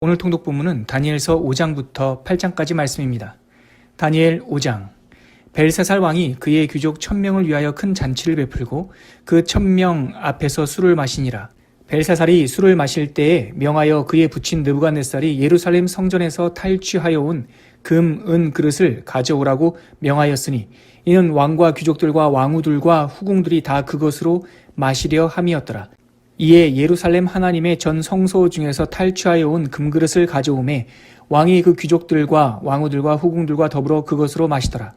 오늘 통독 본문은 다니엘서 5장부터 8장까지 말씀입니다. 다니엘 5장. 벨사살 왕이 그의 귀족 1000명을 위하여 큰 잔치를 베풀고 그 1000명 앞에서 술을 마시니라. 벨사살이 술을 마실 때에 명하여 그의 부친 느부갓네살이 예루살렘 성전에서 탈취하여 온 금, 은 그릇을 가져오라고 명하였으니 이는 왕과 귀족들과 왕후들과 후궁들이 다 그것으로 마시려 함이었더라. 이에 예루살렘 하나님의 전 성소 중에서 탈취하여 온 금그릇을 가져오매 왕이 그 귀족들과 왕후들과 후궁들과 더불어 그것으로 마시더라.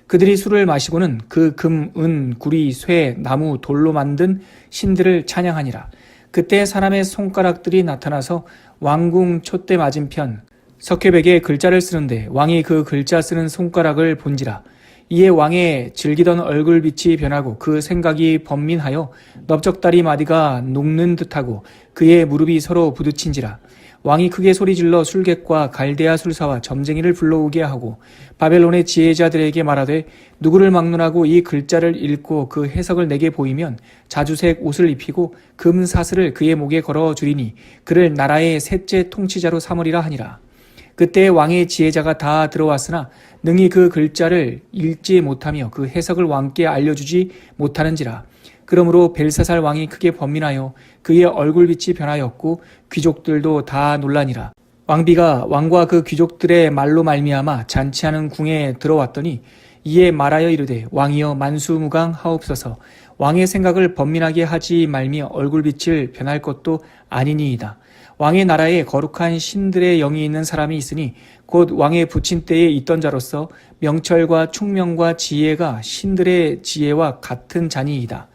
그들이 술을 마시고는 그 금, 은, 구리, 쇠, 나무, 돌로 만든 신들을 찬양하니라. 그때 사람의 손가락들이 나타나서 왕궁 촛대 맞은편 석회백에 글자를 쓰는데 왕이 그 글자 쓰는 손가락을 본지라. 이에 왕의 즐기던 얼굴빛이 변하고 그 생각이 번민하여 넓적다리 마디가 녹는 듯하고 그의 무릎이 서로 부딪힌지라. 왕이 크게 소리질러 술객과 갈대아 술사와 점쟁이를 불러오게 하고 바벨론의 지혜자들에게 말하되 누구를 막론하고 이 글자를 읽고 그 해석을 내게 보이면 자주색 옷을 입히고 금 사슬을 그의 목에 걸어 주리니 그를 나라의 셋째 통치자로 삼으리라 하니라. 그때 왕의 지혜자가 다 들어왔으나 능히 그 글자를 읽지 못하며 그 해석을 왕께 알려주지 못하는지라. 그러므로 벨사살 왕이 크게 번민하여 그의 얼굴빛이 변하였고 귀족들도 다 놀라니라. 왕비가 왕과 그 귀족들의 말로 말미암아 잔치하는 궁에 들어왔더니 이에 말하여 이르되 왕이여 만수무강하옵소서. 왕의 생각을 번민하게 하지 말며 얼굴빛을 변할 것도 아니니이다. 왕의 나라에 거룩한 신들의 영이 있는 사람이 있으니 곧 왕의 부친 때에 있던 자로서 명철과 총명과 지혜가 신들의 지혜와 같은 자니이다.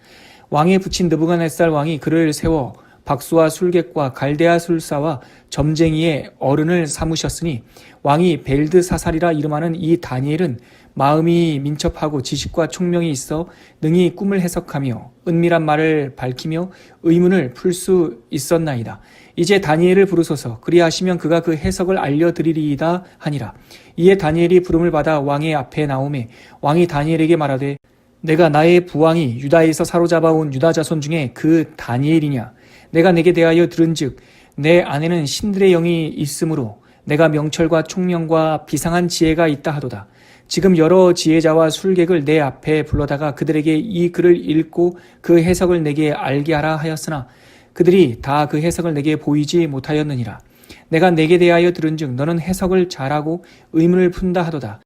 왕의 부친 느부갓네살 왕이 그를 세워 박수와 술객과 갈대아 술사와 점쟁이의 어른을 삼으셨으니 왕이 벨드사살이라 이름하는 이 다니엘은 마음이 민첩하고 지식과 총명이 있어 능히 꿈을 해석하며 은밀한 말을 밝히며 의문을 풀 수 있었나이다. 이제 다니엘을 부르소서. 그리하시면 그가 그 해석을 알려드리리이다 하니라. 이에 다니엘이 부름을 받아 왕의 앞에 나오매 왕이 다니엘에게 말하되 내가 나의 부왕이 유다에서 사로잡아온 유다 자손 중에 그 다니엘이냐. 내가 내게 대하여 들은즉 내 안에는 신들의 영이 있으므로 내가 명철과 총명과 비상한 지혜가 있다 하도다. 지금 여러 지혜자와 술객을 내 앞에 불러다가 그들에게 이 글을 읽고 그 해석을 내게 알게 하라 하였으나 그들이 다 그 해석을 내게 보이지 못하였느니라. 내가 내게 대하여 들은즉 너는 해석을 잘하고 의문을 푼다 하도다.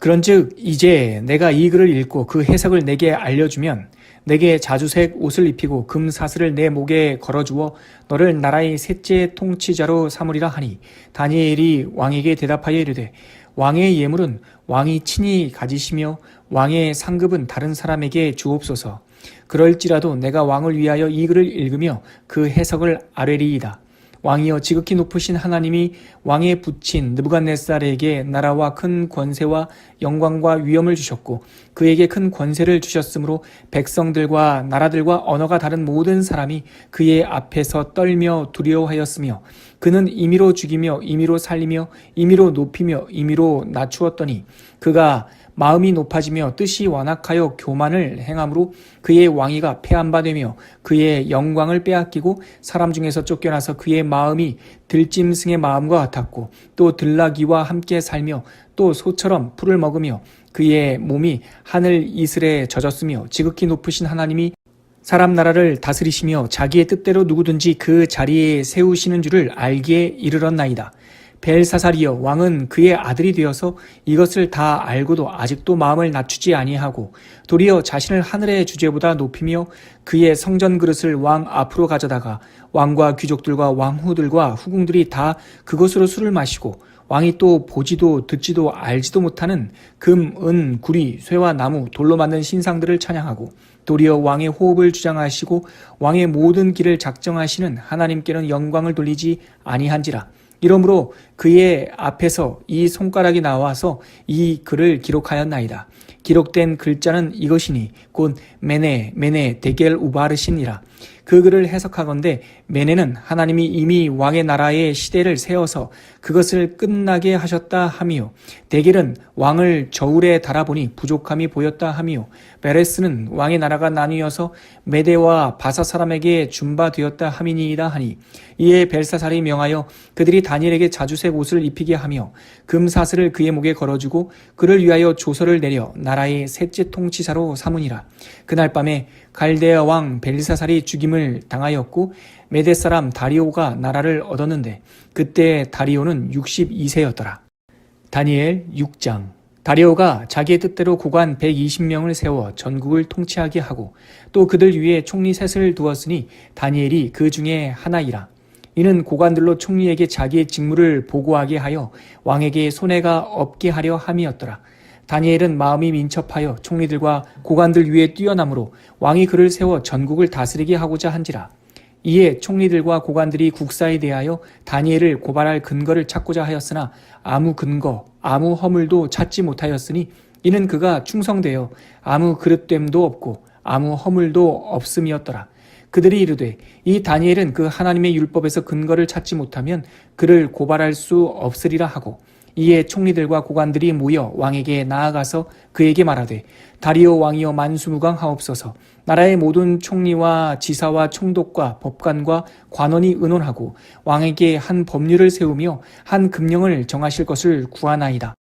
그런즉 이제 내가 이 글을 읽고 그 해석을 내게 알려주면 내게 자주색 옷을 입히고 금 사슬을 내 목에 걸어주어 너를 나라의 셋째 통치자로 삼으리라 하니 다니엘이 왕에게 대답하여 이르되 왕의 예물은 왕이 친히 가지시며 왕의 상급은 다른 사람에게 주옵소서. 그럴지라도 내가 왕을 위하여 이 글을 읽으며 그 해석을 아뢰리이다. 왕이여 지극히 높으신 하나님이 왕의 부친 느부갓네살에게 나라와 큰 권세와 영광과 위엄을 주셨고 그에게 큰 권세를 주셨으므로 백성들과 나라들과 언어가 다른 모든 사람이 그의 앞에서 떨며 두려워하였으며 그는 임의로 죽이며 임의로 살리며 임의로 높이며 임의로 낮추었더니 그가 마음이 높아지며 뜻이 완악하여 교만을 행함으로 그의 왕위가 폐한바되며 그의 영광을 빼앗기고 사람 중에서 쫓겨나서 그의 마음이 들짐승의 마음과 같았고 또 들나귀와 함께 살며 또 소처럼 풀을 먹으며 그의 몸이 하늘 이슬에 젖었으며 지극히 높으신 하나님이 사람 나라를 다스리시며 자기의 뜻대로 누구든지 그 자리에 세우시는 줄을 알기에 이르렀나이다. 벨사살이여 왕은 그의 아들이 되어서 이것을 다 알고도 아직도 마음을 낮추지 아니하고 도리어 자신을 하늘의 주제보다 높이며 그의 성전 그릇을 왕 앞으로 가져다가 왕과 귀족들과 왕후들과 후궁들이 다 그것으로 술을 마시고 왕이 또 보지도 듣지도 알지도 못하는 금, 은, 구리, 쇠와 나무, 돌로 만든 신상들을 찬양하고 도리어 왕의 호흡을 주장하시고 왕의 모든 길을 작정하시는 하나님께는 영광을 돌리지 아니한지라. 이러므로 그의 앞에서 이 손가락이 나와서 이 글을 기록하였나이다. 기록된 글자는 이것이니 곧 메네 데겔 우바르신이라. 그 글을 해석하건대 메네는 하나님이 이미 왕의 나라의 시대를 세워서 그것을 끝나게 하셨다 함이요. 데겔은 왕을 저울에 달아보니 부족함이 보였다 함이요. 베레스는 왕의 나라가 나뉘어서 메대와 바사 사람에게 준바되었다 함이니이다 하니, 이에 벨사살이 명하여 그들이 다니엘에게 자주색 옷을 입히게 하며 금사슬을 그의 목에 걸어주고 그를 위하여 조서를 내려 나라의 셋째 통치사로 삼으니라. 그날 밤에 갈대아 왕 벨사살이 죽임을 당하였고 메대 사람 다리오가 나라를 얻었는데 그때 다리오는 62세였더라. 다니엘 6장. 다리오가 자기의 뜻대로 고관 120명을 세워 전국을 통치하게 하고 또 그들 위에 총리 셋을 두었으니 다니엘이 그 중에 하나이라. 이는 고관들로 총리에게 자기의 직무를 보고하게 하여 왕에게 손해가 없게 하려 함이었더라. 다니엘은 마음이 민첩하여 총리들과 고관들 위에 뛰어나므로 왕이 그를 세워 전국을 다스리게 하고자 한지라. 이에 총리들과 고관들이 국사에 대하여 다니엘을 고발할 근거를 찾고자 하였으나 아무 근거, 아무 허물도 찾지 못하였으니 이는 그가 충성되어 아무 그릇됨도 없고 아무 허물도 없음이었더라. 그들이 이르되 이 다니엘은 그 하나님의 율법에서 근거를 찾지 못하면 그를 고발할 수 없으리라 하고, 이에 총리들과 고관들이 모여 왕에게 나아가서 그에게 말하되 다리오 왕이여 만수무강하옵소서. 나라의 모든 총리와 지사와 총독과 법관과 관원이 의논하고 왕에게 한 법률을 세우며 한 금령을 정하실 것을 구하나이다.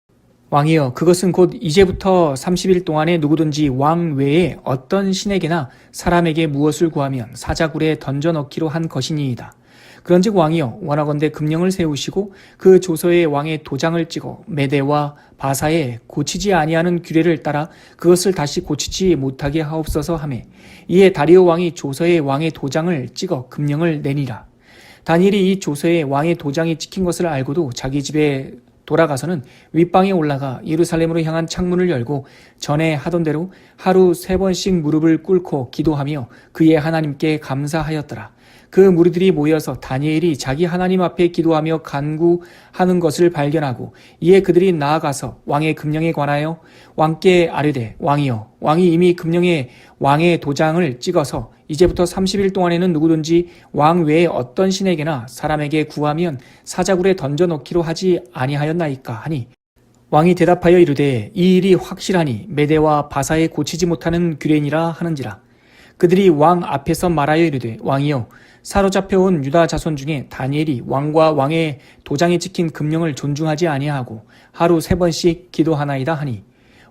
왕이여, 그것은 곧 이제부터 30일 동안에 누구든지 왕 외에 어떤 신에게나 사람에게 무엇을 구하면 사자굴에 던져 넣기로 한 것이니이다. 그런즉 왕이여, 원하건대 금령을 세우시고 그 조서에 왕의 도장을 찍어 메대와 바사에 고치지 아니하는 규례를 따라 그것을 다시 고치지 못하게 하옵소서 하매, 이에 다리오 왕이 조서에 왕의 도장을 찍어 금령을 내니라. 다니엘이 이 조서에 왕의 도장이 찍힌 것을 알고도 자기 집에 돌아가서는 윗방에 올라가 예루살렘으로 향한 창문을 열고 전에 하던 대로 하루 3번씩 무릎을 꿇고 기도하며 그의 하나님께 감사하였더라. 그 무리들이 모여서 다니엘이 자기 하나님 앞에 기도하며 간구하는 것을 발견하고, 이에 그들이 나아가서 왕의 금령에 관하여 왕께 아뢰되 왕이여, 왕이 이미 금령에 왕의 도장을 찍어서 이제부터 30일 동안에는 누구든지 왕 외에 어떤 신에게나 사람에게 구하면 사자굴에 던져 넣기로 하지 아니하였나이까 하니, 왕이 대답하여 이르되 이 일이 확실하니 메대와 바사에 고치지 못하는 규례니라 하는지라. 그들이 왕 앞에서 말하여 이르되 왕이여, 사로잡혀온 유다 자손 중에 다니엘이 왕과 왕의 도장에 찍힌 금령을 존중하지 아니하고 하루 3번씩 기도하나이다 하니,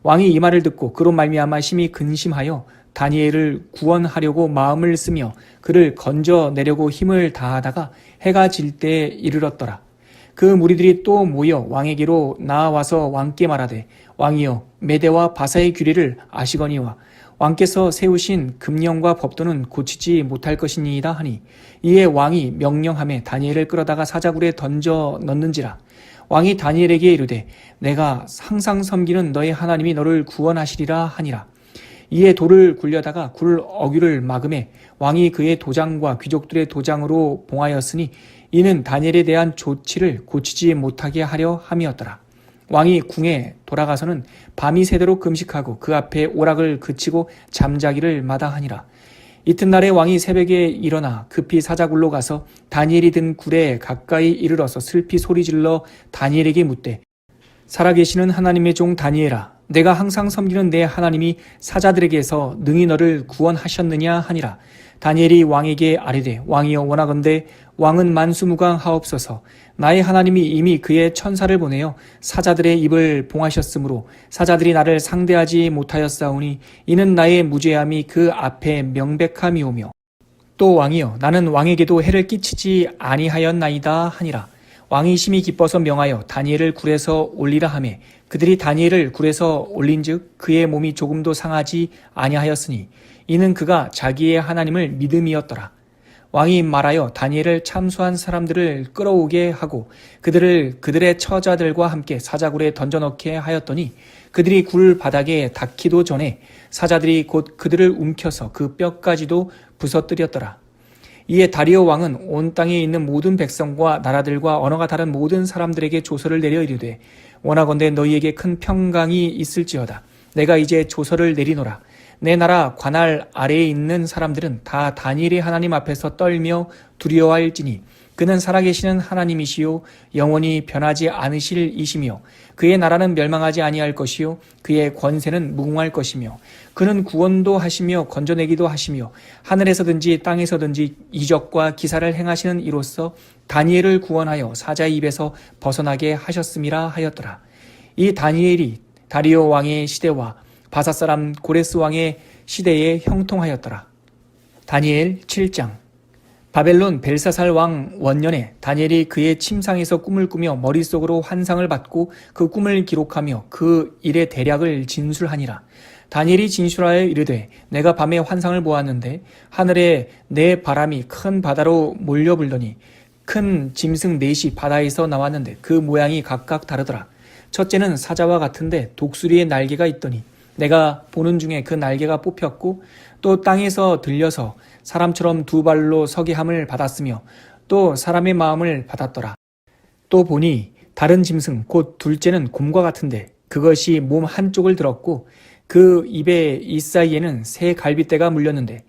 왕이 이 말을 듣고 그로 말미암아 심히 근심하여 다니엘을 구원하려고 마음을 쓰며 그를 건져내려고 힘을 다하다가 해가 질 때에 이르렀더라. 그 무리들이 또 모여 왕에게로 나아와서 왕께 말하되 왕이여, 메대와 바사의 규례를 아시거니와 왕께서 세우신 금령과 법도는 고치지 못할 것이니이다 하니, 이에 왕이 명령하며 다니엘을 끌어다가 사자굴에 던져 넣는지라. 왕이 다니엘에게 이르되 내가 항상 섬기는 너의 하나님이 너를 구원하시리라 하니라. 이에 돌을 굴려다가 굴 어귀를 막음에 왕이 그의 도장과 귀족들의 도장으로 봉하였으니 이는 다니엘에 대한 조치를 고치지 못하게 하려 함이었더라. 왕이 궁에 돌아가서는 밤이 새도록 금식하고 그 앞에 오락을 그치고 잠자기를 마다하니라. 이튿날에 왕이 새벽에 일어나 급히 사자굴로 가서 다니엘이 든 굴에 가까이 이르러서 슬피 소리질러 다니엘에게 묻되 살아계시는 하나님의 종 다니엘아, 내가 항상 섬기는 내 하나님이 사자들에게서 능히 너를 구원하셨느냐 하니라. 다니엘이 왕에게 아뢰되 왕이여, 원하건대 왕은 만수무강하옵소서. 나의 하나님이 이미 그의 천사를 보내어 사자들의 입을 봉하셨으므로 사자들이 나를 상대하지 못하였사오니 이는 나의 무죄함이 그 앞에 명백함이오며, 또 왕이여, 나는 왕에게도 해를 끼치지 아니하였나이다 하니라. 왕이 심히 기뻐서 명하여 다니엘을 굴에서 올리라 하매 그들이 다니엘을 굴에서 올린즉 그의 몸이 조금도 상하지 아니하였으니 이는 그가 자기의 하나님을 믿음이었더라. 왕이 말하여 다니엘을 참수한 사람들을 끌어오게 하고 그들을 그들의 처자들과 함께 사자굴에 던져넣게 하였더니 그들이 굴 바닥에 닿기도 전에 사자들이 곧 그들을 움켜서 그 뼈까지도 부서뜨렸더라. 이에 다리오 왕은 온 땅에 있는 모든 백성과 나라들과 언어가 다른 모든 사람들에게 조서를 내려 이르되 원하건대 너희에게 큰 평강이 있을지어다. 내가 이제 조서를 내리노라. 내 나라 관할 아래에 있는 사람들은 다 다니엘의 하나님 앞에서 떨며 두려워할지니 그는 살아계시는 하나님이시요 영원히 변하지 않으실 이시며 그의 나라는 멸망하지 아니할 것이요 그의 권세는 무궁할 것이며 그는 구원도 하시며 건져내기도 하시며 하늘에서든지 땅에서든지 이적과 기사를 행하시는 이로써 다니엘을 구원하여 사자의 입에서 벗어나게 하셨음이라 하였더라. 이 다니엘이 다리오 왕의 시대와 바사 사람 고레스 왕의 시대에 형통하였더라. 다니엘 7장. 바벨론 벨사살 왕 원년에 다니엘이 그의 침상에서 꿈을 꾸며 머릿속으로 환상을 받고 그 꿈을 기록하며 그 일의 대략을 진술하니라. 다니엘이 진술하여 이르되 내가 밤에 환상을 보았는데 하늘에 네 바람이 큰 바다로 몰려 불더니 큰 짐승 넷이 바다에서 나왔는데 그 모양이 각각 다르더라. 첫째는 사자와 같은데 독수리의 날개가 있더니 내가 보는 중에 그 날개가 뽑혔고 또 땅에서 들려서 사람처럼 두 발로 서게 함을 받았으며 또 사람의 마음을 받았더라. 또 보니 다른 짐승 곧 둘째는 곰과 같은데 그것이 몸 한쪽을 들었고 그 입의 이사이에는 새 갈빗대가 물렸는데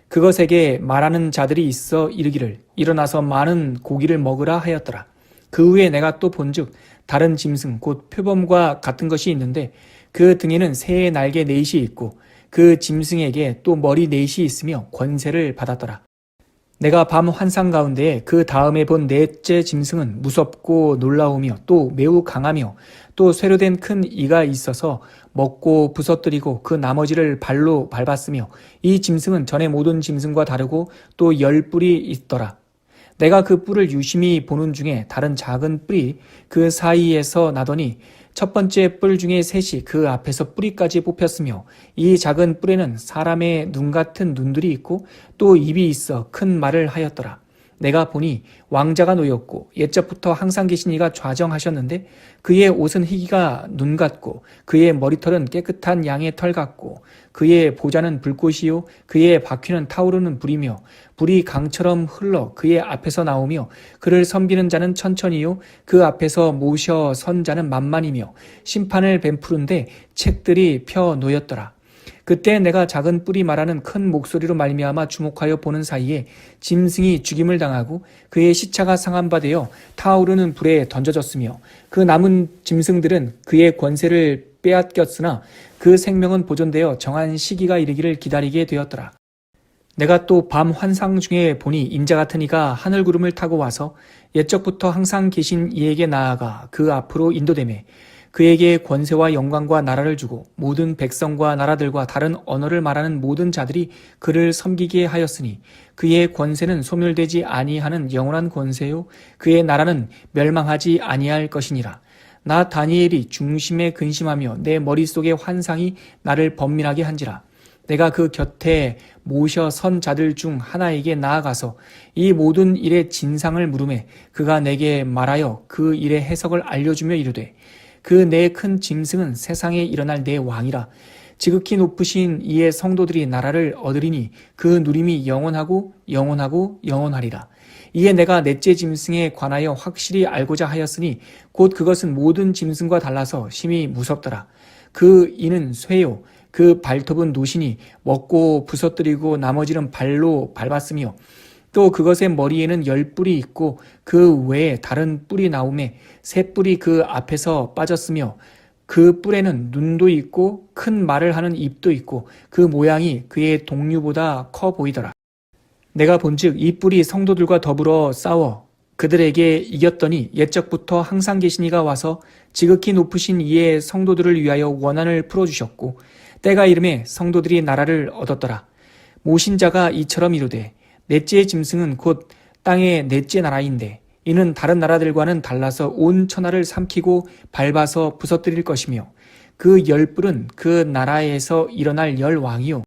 그것에게 말하는 자들이 있어 이르기를 일어나서 많은 고기를 먹으라 하였더라. 그 후에 내가 또 본즉 다른 짐승 곧 표범과 같은 것이 있는데 그 등에는 새의 날개 넷이 있고 그 짐승에게 또 머리 넷이 있으며 권세를 받았더라. 내가 밤 환상 가운데 그 다음에 본 넷째 짐승은 무섭고 놀라우며 또 매우 강하며 또 쇠로된 큰 이가 있어서 먹고 부서뜨리고 그 나머지를 발로 밟았으며 이 짐승은 전에 모든 짐승과 다르고 또 10뿔이 있더라. 내가 그 뿔을 유심히 보는 중에 다른 작은 뿔이 그 사이에서 나더니 첫 번째 뿔 중에 셋이 그 앞에서 뿌리까지 뽑혔으며 이 작은 뿔에는 사람의 눈 같은 눈들이 있고 또 입이 있어 큰 말을 하였더라. 내가 보니 왕자가 놓였고 옛적부터 항상 계신 이가 좌정하셨는데 그의 옷은 희기가 눈 같고 그의 머리털은 깨끗한 양의 털 같고 그의 보좌는 불꽃이요 그의 바퀴는 타오르는 불이며 불이 강처럼 흘러 그의 앞에서 나오며 그를 섬기는 자는 천천히요 그 앞에서 모셔 선 자는 만만이며 심판을 뱀푸른데 책들이 펴 놓였더라. 그때 내가 작은 뿔이 말하는 큰 목소리로 말미암아 주목하여 보는 사이에 짐승이 죽임을 당하고 그의 시차가 상한 바 되어 타오르는 불에 던져졌으며 그 남은 짐승들은 그의 권세를 빼앗겼으나 그 생명은 보존되어 정한 시기가 이르기를 기다리게 되었더라. 내가 또 밤 환상 중에 보니 인자 같은 이가 하늘 구름을 타고 와서 옛적부터 항상 계신 이에게 나아가 그 앞으로 인도되매 그에게 권세와 영광과 나라를 주고 모든 백성과 나라들과 다른 언어를 말하는 모든 자들이 그를 섬기게 하였으니 그의 권세는 소멸되지 아니하는 영원한 권세요 그의 나라는 멸망하지 아니할 것이니라. 나 다니엘이 중심에 근심하며 내 머릿속의 환상이 나를 번민하게 한지라. 내가 그 곁에 모셔 선 자들 중 하나에게 나아가서 이 모든 일의 진상을 물으매 그가 내게 말하여 그 일의 해석을 알려주며 이르되 그 네 큰 짐승은 세상에 일어날 내 왕이라. 지극히 높으신 이의 성도들이 나라를 얻으리니 그 누림이 영원하고 영원하고 영원하리라. 이에 내가 넷째 짐승에 관하여 확실히 알고자 하였으니 곧 그것은 모든 짐승과 달라서 심히 무섭더라. 그 이는 쇠요 그 발톱은 노시니 먹고 부서뜨리고 나머지는 발로 밟았으며 또 그것의 머리에는 10뿔이 있고 그 외에 다른 뿔이 나오매 새 뿔이 그 앞에서 빠졌으며 그 뿔에는 눈도 있고 큰 말을 하는 입도 있고 그 모양이 그의 동류보다 커 보이더라. 내가 본즉 이 뿔이 성도들과 더불어 싸워 그들에게 이겼더니 옛적부터 항상 계신 이가 와서 지극히 높으신 이의 성도들을 위하여 원한을 풀어주셨고 때가 이름에 성도들이 나라를 얻었더라. 모신 자가 이처럼 이르되 넷째 짐승은 곧 땅의 넷째 나라인데 이는 다른 나라들과는 달라서 온 천하를 삼키고 밟아서 부서뜨릴 것이며 그 10뿔은 그 나라에서 일어날 10왕이요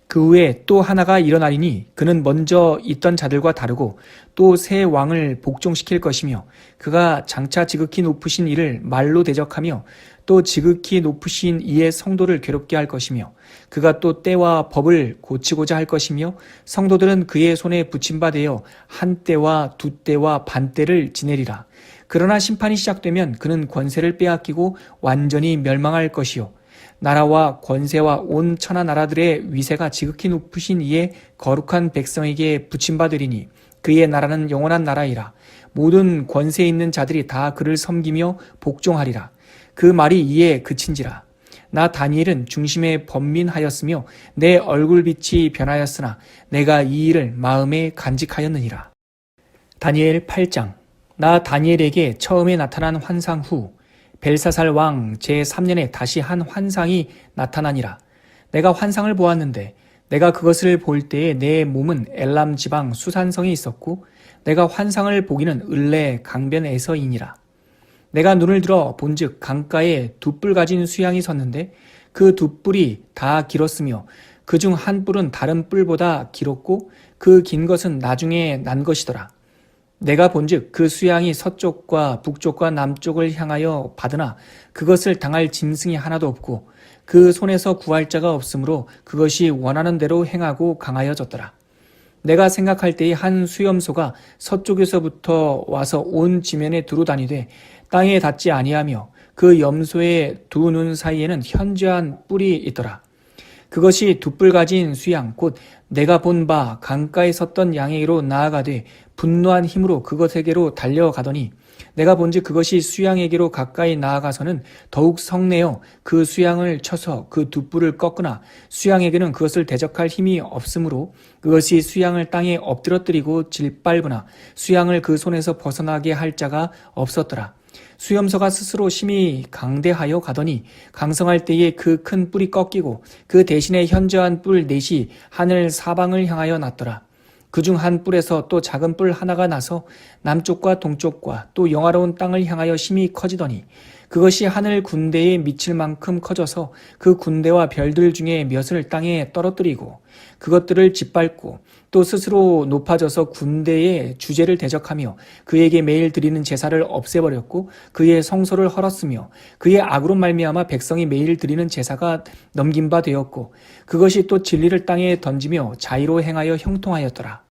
그 후에 또 하나가 일어나리니 그는 먼저 있던 자들과 다르고 또 새 왕을 복종시킬 것이며 그가 장차 지극히 높으신 이를 말로 대적하며 또 지극히 높으신 이의 성도를 괴롭게 할 것이며 그가 또 때와 법을 고치고자 할 것이며 성도들은 그의 손에 붙임 바 되어 한 때와 두 때와 반 때를 지내리라. 그러나 심판이 시작되면 그는 권세를 빼앗기고 완전히 멸망할 것이요 나라와 권세와 온 천하 나라들의 위세가 지극히 높으신 이의 거룩한 백성에게 붙임받으리니 그의 나라는 영원한 나라이라. 모든 권세 있는 자들이 다 그를 섬기며 복종하리라. 그 말이 이에 그친지라. 나 다니엘은 중심에 번민하였으며 내 얼굴빛이 변하였으나 내가 이 일을 마음에 간직하였느니라. 다니엘 8장. 나 다니엘에게 처음에 나타난 환상 후 벨사살 왕 제3년에 다시 한 환상이 나타나니라. 내가 환상을 보았는데 내가 그것을 볼 때에 내 몸은 엘람 지방 수산성에 있었고 내가 환상을 보기는 을레 강변에서이니라. 내가 눈을 들어 본즉 강가에 두 뿔 가진 수양이 섰는데 그 두 뿔이 다 길었으며 그중 한 뿔은 다른 뿔보다 길었고 그 긴 것은 나중에 난 것이더라. 내가 본즉 그 수양이 서쪽과 북쪽과 남쪽을 향하여 받으나 그것을 당할 짐승이 하나도 없고 그 손에서 구할 자가 없으므로 그것이 원하는 대로 행하고 강하여졌더라. 내가 생각할 때에 한 수염소가 서쪽에서부터 와서 온 지면에 두루 다니되 땅에 닿지 아니하며 그 염소의 두 눈 사이에는 현저한 뿔이 있더라. 그것이 두 뿔 가진 수양 곧 내가 본 바 강가에 섰던 양에게로 나아가되 분노한 힘으로 그것에게로 달려가더니 내가 본즉 그것이 수양에게로 가까이 나아가서는 더욱 성내어 그 수양을 쳐서 그 두 뿔을 꺾으나 수양에게는 그것을 대적할 힘이 없으므로 그것이 수양을 땅에 엎드러뜨리고 질밟으나 수양을 그 손에서 벗어나게 할 자가 없었더라. 수염소가 스스로 심히 강대하여 가더니 강성할 때에 그 큰 뿔이 꺾이고 그 대신에 현저한 뿔 넷이 하늘 사방을 향하여 났더라. 그중 한 뿔에서 또 작은 뿔 하나가 나서 남쪽과 동쪽과 또 영화로운 땅을 향하여 심히 커지더니 그것이 하늘 군대에 미칠 만큼 커져서 그 군대와 별들 중에 몇을 땅에 떨어뜨리고 그것들을 짓밟고 또 스스로 높아져서 군대의 주제를 대적하며 그에게 매일 드리는 제사를 없애버렸고 그의 성소를 헐었으며 그의 악으로 말미암아 백성이 매일 드리는 제사가 넘긴 바 되었고 그것이 또 진리를 땅에 던지며 자의로 행하여 형통하였더라.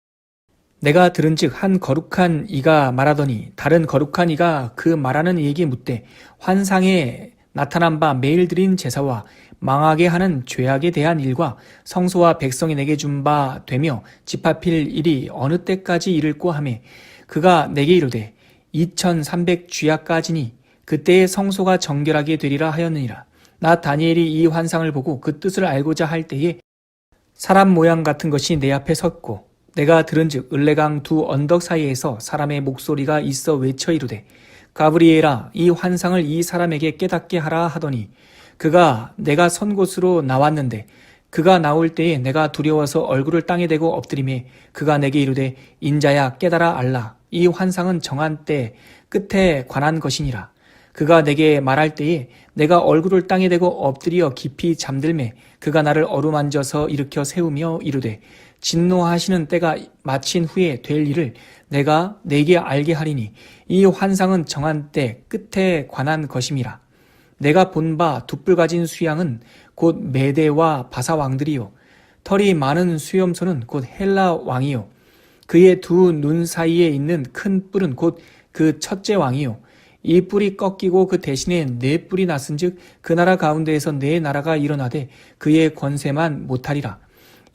내가 들은즉 한 거룩한 이가 말하더니 다른 거룩한 이가 그 말하는 이에게 묻되 환상에 나타난 바 매일 드린 제사와 망하게 하는 죄악에 대한 일과 성소와 백성이 내게 준 바 되며 집합일 일이 어느 때까지 이를꼬 하매 그가 내게 이르되 2300 주야까지니 그때의 성소가 정결하게 되리라 하였느니라. 나 다니엘이 이 환상을 보고 그 뜻을 알고자 할 때에 사람 모양 같은 것이 내 앞에 섰고 내가 들은즉 을레강 두 언덕 사이에서 사람의 목소리가 있어 외쳐 이르되 가브리엘아 이 환상을 이 사람에게 깨닫게 하라 하더니 그가 내가 선 곳으로 나왔는데 그가 나올 때에 내가 두려워서 얼굴을 땅에 대고 엎드리매 그가 내게 이르되 인자야 깨달아 알라 이 환상은 정한 때 끝에 관한 것이니라. 그가 내게 말할 때에 내가 얼굴을 땅에 대고 엎드려 깊이 잠들매 그가 나를 어루만져서 일으켜 세우며 이르되 진노하시는 때가 마친 후에 될 일을 내가 내게 알게 하리니 이 환상은 정한 때 끝에 관한 것임이라. 내가 본 바 두 뿔 가진 수양은 곧 메대와 바사 왕들이요 털이 많은 수염소는 곧 헬라 왕이요 그의 두 눈 사이에 있는 큰 뿔은 곧 그 첫째 왕이요 이 뿔이 꺾이고 그 대신에 네 뿔이 났은즉 그 나라 가운데에서 네 나라가 일어나되 그의 권세만 못하리라.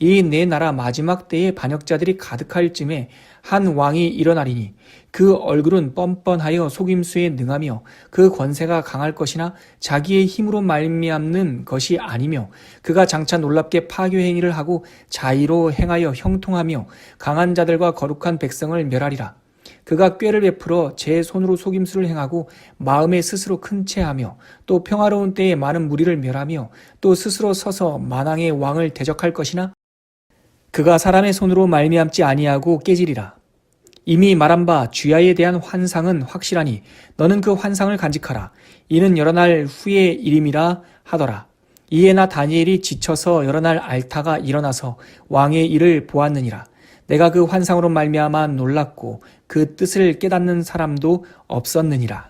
이 네 나라 마지막 때에 반역자들이 가득할 쯤에 한 왕이 일어나리니 그 얼굴은 뻔뻔하여 속임수에 능하며 그 권세가 강할 것이나 자기의 힘으로 말미암는 것이 아니며 그가 장차 놀랍게 파교 행위를 하고 자의로 행하여 형통하며 강한 자들과 거룩한 백성을 멸하리라. 그가 꾀를 베풀어 제 손으로 속임수를 행하고 마음에 스스로 큰 채하며 또 평화로운 때에 많은 무리를 멸하며 또 스스로 서서 만왕의 왕을 대적할 것이나 그가 사람의 손으로 말미암지 아니하고 깨지리라. 이미 말한 바 주야에 대한 환상은 확실하니 너는 그 환상을 간직하라. 이는 여러 날 후의 일임이라 하더라. 이에 나 다니엘이 지쳐서 여러 날 앓다가 일어나서 왕의 일을 보았느니라. 내가 그 환상으로 말미암아 놀랐고 그 뜻을 깨닫는 사람도 없었느니라.